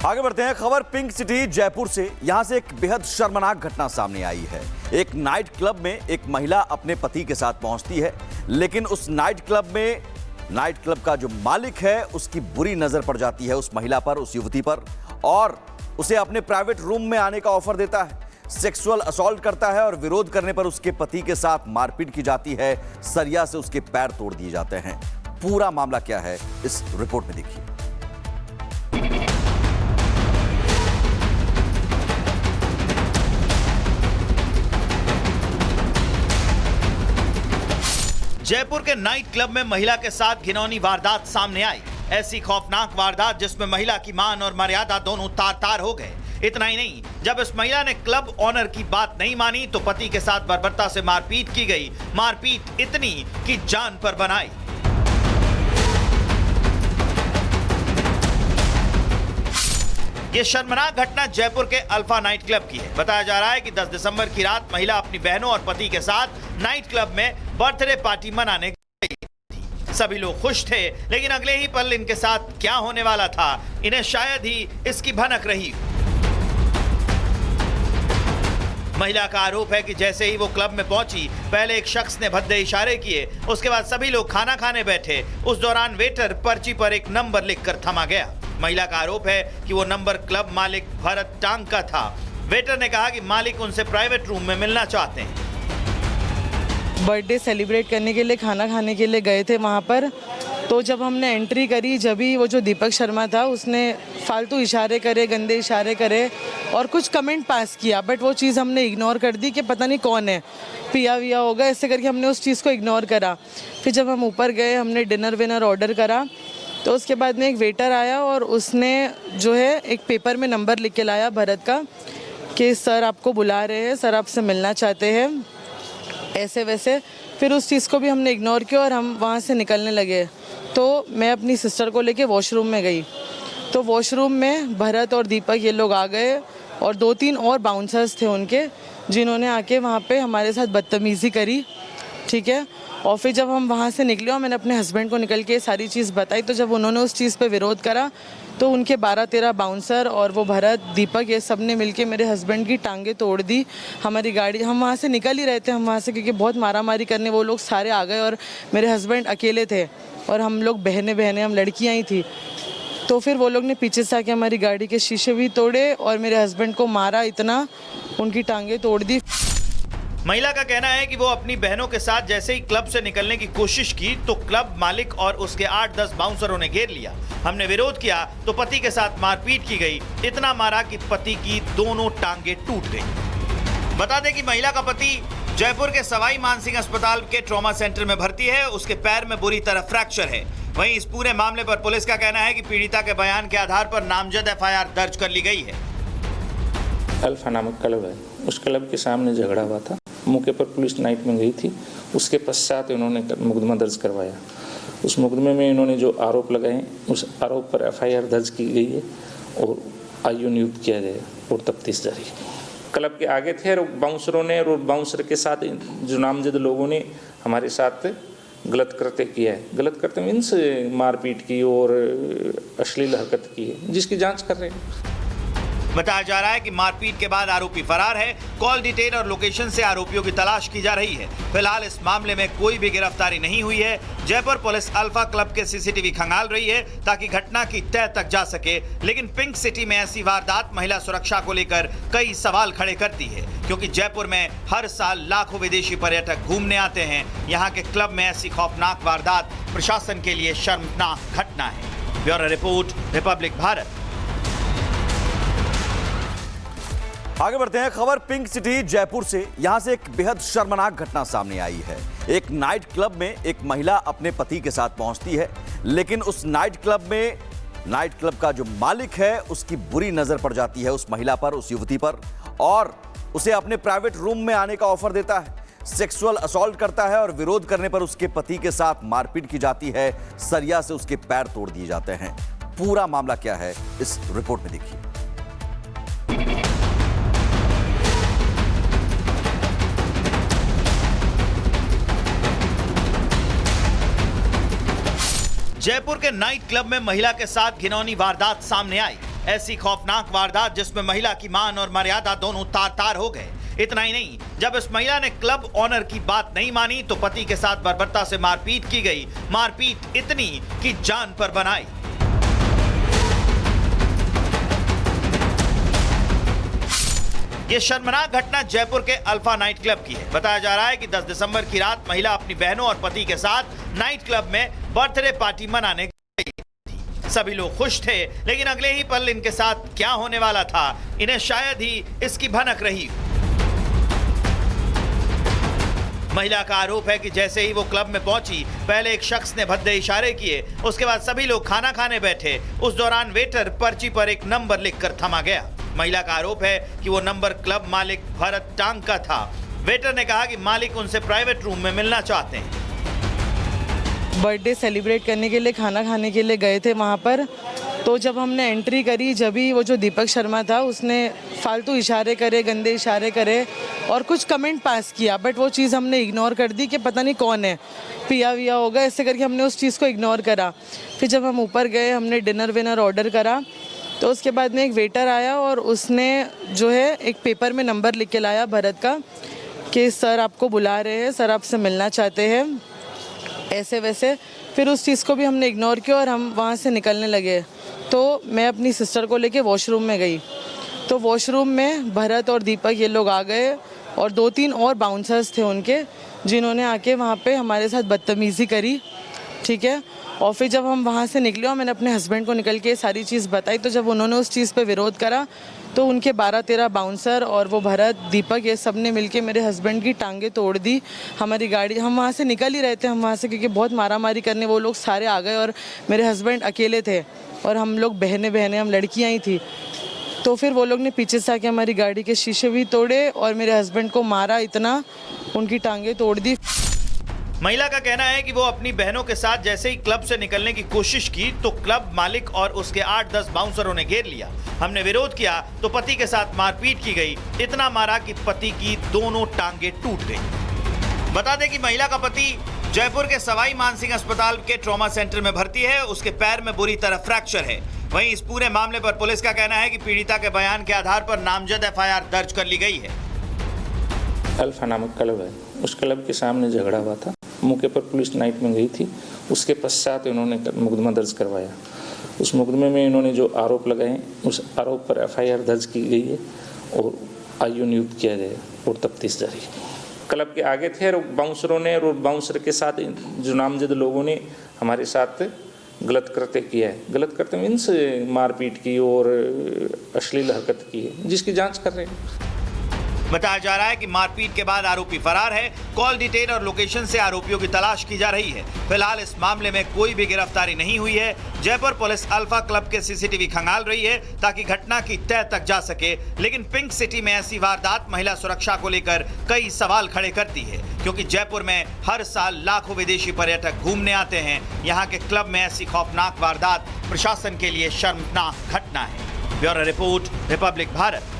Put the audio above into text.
आगे बढ़ते हैं। खबर पिंक सिटी जयपुर से। यहां से एक बेहद शर्मनाक घटना सामने आई है। एक नाइट क्लब में एक महिला अपने पति के साथ पहुंचती है, लेकिन उस नाइट क्लब का जो मालिक है उसकी बुरी नजर पड़ जाती है उस महिला पर, उस युवती पर, और उसे अपने प्राइवेट रूम में आने का ऑफर देता है। सेक्सुअल असॉल्ट करता है और विरोध करने पर उसके पति के साथ मारपीट की जाती है। सरिया से उसके पैर तोड़ दिए जाते हैं। पूरा मामला क्या है इस रिपोर्ट में देखिए। जयपुर के नाइट क्लब में महिला के साथ घिनौनी वारदात सामने आई। ऐसी खौफनाक वारदात जिसमें महिला की मान और मर्यादा दोनों तार-तार हो गए। इतना ही नहीं, जब इस महिला ने क्लब ऑनर की बात नहीं मानी तो पति के साथ बर्बरता से मारपीट की गई। मारपीट इतनी कि जान पर बनाई। ये शर्मनाक घटना जयपुर के अल्फा नाइट क्लब की है। बताया जा रहा है कि 10 दिसंबर की रात महिला अपनी बहनों और पति के साथ नाइट क्लब में बर्थडे पार्टी मनाने गई थी। सभी लोग खुश थे, लेकिन अगले ही पल इनके साथ क्या होने वाला था, इन्हें शायद ही इसकी भनक रही। महिला का आरोप है कि जैसे ही वो क्लब में पहुंची, पहले एक शख्स ने भद्दे इशारे किए, उसके बाद सभी लोग खाना खाने बैठे। उस दौरान वेटर पर्ची पर एक नंबर लिखकर थमा गया। महिला का आरोप है कि वो नंबर क्लब मालिक भरत टांग का था। वेटर ने कहा कि मालिक उनसे प्राइवेट रूम में मिलना चाहते हैं। बर्थडे सेलिब्रेट करने के लिए खाना खाने के लिए गए थे वहाँ पर। तो जब हमने एंट्री करी, जब भी वो जो दीपक शर्मा था उसने फालतू इशारे करे, गंदे इशारे करे और कुछ कमेंट पास किया, बट वो चीज़ हमने इग्नोर कर दी कि पता नहीं कौन है, पिया विया होगा, ऐसे करके हमने उस चीज़ को इग्नोर करा। फिर जब हम ऊपर गए, हमने डिनर विनर ऑर्डर करा, तो उसके बाद में एक वेटर आया और उसने जो है एक पेपर में नंबर लिख के लाया भरत का कि सर आपको बुला रहे हैं, सर आपसे मिलना चाहते हैं, ऐसे वैसे। फिर उस चीज़ को भी हमने इग्नोर किया और हम वहाँ से निकलने लगे। तो मैं अपनी सिस्टर को लेके वॉशरूम में गई, तो वॉशरूम में भरत और दीपक ये लोग आ गए और 2-3 और बाउंसर्स थे उनके, जिन्होंने आके वहाँ पे हमारे साथ बदतमीज़ी करी, ठीक है। और फिर जब हम वहाँ से निकले और मैंने अपने हस्बैंड को निकल के सारी चीज़ बताई, तो जब उन्होंने उस चीज़ पे विरोध करा तो उनके 12-13 बाउंसर और वो भरत, दीपक, ये सब ने मिलके मेरे हस्बैंड की टांगें तोड़ दी। हमारी गाड़ी, हम वहाँ से निकल ही रहे थे, हम वहाँ से क्योंकि बहुत मारामारी करने वो लोग सारे आ गए और मेरे हस्बैंड अकेले थे और हम लोग बहनें हम लड़कियाँ ही थी। तो फिर वो लोग ने पीछे से आके हमारी गाड़ी के शीशे भी तोड़े और मेरे हस्बैंड को मारा, इतना उनकी टांगें तोड़ दी। महिला का कहना है कि वो अपनी बहनों के साथ जैसे ही क्लब से निकलने की कोशिश की तो क्लब मालिक और उसके 8-10 बाउंसरों ने घेर लिया। हमने विरोध किया तो पति के साथ मारपीट की गई। इतना मारा कि पति की दोनों टांगे टूट गई। बता दें कि महिला का पति जयपुर के सवाई मानसिंह अस्पताल के ट्रॉमा सेंटर में भर्ती है। उसके पैर में बुरी तरह फ्रैक्चर है। वहीं इस पूरे मामले पर पुलिस का कहना है कि पीड़िता के बयान के आधार पर नामजद FIR दर्ज कर ली गई है। अल्फा नामक क्लब है, उस क्लब के सामने झगड़ा हुआ था। मौके पर पुलिस नाइट में गई थी, उसके पश्चात इन्होंने मुकदमा दर्ज करवाया। उस मुकदमे में इन्होंने जो आरोप लगाए, उस आरोप पर FIR दर्ज की गई है और IU नियुक्त किया गया और तफ्तीश जारी। क्लब के आगे थे और बाउंसरों ने और बाउंसर के साथ जो नामजद लोगों ने हमारे साथ गलत कृत्य किया है। गलत कृत्य मीन्स मारपीट की और अश्लील हरकत की है, जिसकी जाँच कर रहे हैं। बताया जा रहा है कि मारपीट के बाद आरोपी फरार है। कॉल डिटेल और लोकेशन से आरोपियों की तलाश की जा रही है। फिलहाल इस मामले में कोई भी गिरफ्तारी नहीं हुई है। जयपुर पुलिस अल्फा क्लब के CCTV खंगाल रही है ताकि घटना की तह तक जा सके। लेकिन पिंक सिटी में ऐसी वारदात महिला सुरक्षा को लेकर कई सवाल खड़े करती है, क्योंकि जयपुर में हर साल लाखों विदेशी पर्यटक घूमने आते हैं। यहाँ के क्लब में ऐसी खौफनाक वारदात प्रशासन के लिए शर्मनाक घटना है। Bureau report, Republic Bharat. आगे बढ़ते हैं। खबर पिंक सिटी जयपुर से। यहां से एक बेहद शर्मनाक घटना सामने आई है। एक नाइट क्लब में एक महिला अपने पति के साथ पहुंचती है, लेकिन उस नाइट क्लब का जो मालिक है उसकी बुरी नजर पड़ जाती है उस महिला पर, उस युवती पर, और उसे अपने प्राइवेट रूम में आने का ऑफर देता है। सेक्सुअल असॉल्ट करता है और विरोध करने पर उसके पति के साथ मारपीट की जाती है। सरिया से उसके पैर तोड़ दिए जाते हैं। पूरा मामला क्या है इस रिपोर्ट में देखिए। जयपुर के नाइट क्लब में महिला के साथ घिनौनी वारदात सामने आई। ऐसी खौफनाक वारदात जिसमें महिला की मान और मर्यादा दोनों तार-तार हो गए। इतना ही नहीं, जब इस महिला ने क्लब ऑनर की बात नहीं मानी तो पति के साथ बर्बरता से मारपीट की गई। मारपीट इतनी कि जान पर बनाई। ये शर्मनाक घटना जयपुर के अल्फा नाइट क्लब की है। बताया जा रहा है कि 10 दिसंबर की रात महिला अपनी बहनों और पति के साथ नाइट क्लब में बर्थडे पार्टी मनाने गई थी। सभी लोग खुश थे, लेकिन अगले ही पल इनके साथ क्या होने वाला था, इन्हें शायद ही इसकी भनक रही। महिला का आरोप है कि जैसे ही वो क्लब में पहुंची, पहले एक शख्स ने भद्दे इशारे किए, उसके बाद सभी लोग खाना खाने बैठे। उस दौरान वेटर पर्ची पर एक नंबर लिखकर थमा गया। महिला का आरोप है कि वो नंबर क्लब मालिक भरत टांग का था। वेटर ने कहा कि मालिक उनसे प्राइवेट रूम में मिलना चाहते हैं। बर्थडे सेलिब्रेट करने के लिए खाना खाने के लिए गए थे वहाँ पर। तो जब हमने एंट्री करी, जब ही वो जो दीपक शर्मा था उसने फालतू इशारे करे, गंदे इशारे करे और कुछ कमेंट पास किया। बट वो चीज़ हमने इग्नोर कर दी कि पता नहीं कौन है, पिया विया होगा, ऐसे करके हमने उस चीज़ को इग्नोर करा। फिर जब हम ऊपर गए, हमने डिनर विनर ऑर्डर करा, तो उसके बाद में एक वेटर आया और उसने जो है एक पेपर में नंबर लिख के लाया भरत का कि सर आपको बुला रहे हैं, सर आपसे मिलना चाहते हैं, ऐसे वैसे। फिर उस चीज़ को भी हमने इग्नोर किया और हम वहाँ से निकलने लगे। तो मैं अपनी सिस्टर को लेके वॉशरूम में गई, तो वॉशरूम में भरत और दीपक ये लोग आ गए और 2-3 और बाउंसर्स थे उनके, जिन्होंने आके वहाँ पे हमारे साथ बदतमीज़ी करी। ठीक है। और फिर जब हम वहाँ से निकले और मैंने अपने हस्बैंड को निकल के ये सारी चीज़ बताई, तो जब उन्होंने उस चीज़ पे विरोध करा तो उनके 12-13 बाउंसर और वो भरत, दीपक, ये सब ने मिलके मेरे हस्बैंड की टांगें तोड़ दी। हमारी गाड़ी, हम वहाँ से निकल ही रहे थे, हम वहाँ से क्योंकि बहुत मारामारी करने वो लोग सारे आ गए और मेरे हस्बैंड अकेले थे और हम लोग बहनें हम लड़कियाँ ही थी। तो फिर वो लोग ने पीछे से आके हमारी गाड़ी के शीशे भी तोड़े और मेरे हस्बैंड को मारा इतना, उनकी टांगें तोड़ दी। महिला का कहना है कि वो अपनी बहनों के साथ जैसे ही क्लब से निकलने की कोशिश की तो क्लब मालिक और उसके 8-10 बाउंसरों ने घेर लिया। हमने विरोध किया तो पति के साथ मारपीट की गई। इतना मारा कि पति की दोनों टांगे टूट गई। बता दें कि महिला का पति जयपुर के सवाई मानसिंह अस्पताल के ट्रॉमा सेंटर में भर्ती है। उसके पैर में बुरी तरह फ्रैक्चर है। वहीं इस पूरे मामले पर पुलिस का कहना है कि पीड़िता के बयान के आधार पर नामजद FIR दर्ज कर ली गई है। अल्फा नामक क्लब है, उस क्लब के सामने झगड़ा हुआ था। मौके पर पुलिस नाइट में गई थी। उसके पश्चात इन्होंने मुकदमा दर्ज करवाया। उस मुकदमे में इन्होंने जो आरोप लगाए, उस आरोप पर FIR दर्ज की गई है और IU नियुक्त किया गया और तफ्तीश जारी है। क्लब के आगे थे और बाउंसरों ने और बाउंसर के साथ जो नामजद लोगों ने हमारे साथ गलत कृत्य किया है। गलत कृत्य मीन्स मारपीट की और अश्लील हरकत की है, जिसकी जाँच कर रहे हैं। बताया जा रहा है कि मारपीट के बाद आरोपी फरार है। कॉल डिटेल और लोकेशन से आरोपियों की तलाश की जा रही है। फिलहाल इस मामले में कोई भी गिरफ्तारी नहीं हुई है। जयपुर पुलिस अल्फा क्लब के CCTV खंगाल रही है ताकि घटना की तह तक जा सके। लेकिन पिंक सिटी में ऐसी वारदात महिला सुरक्षा को लेकर कई सवाल खड़े करती है, क्योंकि जयपुर में हर साल लाखों विदेशी पर्यटक घूमने आते हैं। यहाँ के क्लब में ऐसी खौफनाक वारदात प्रशासन के लिए शर्मनाक घटना है। Bureau report, Republic Bharat.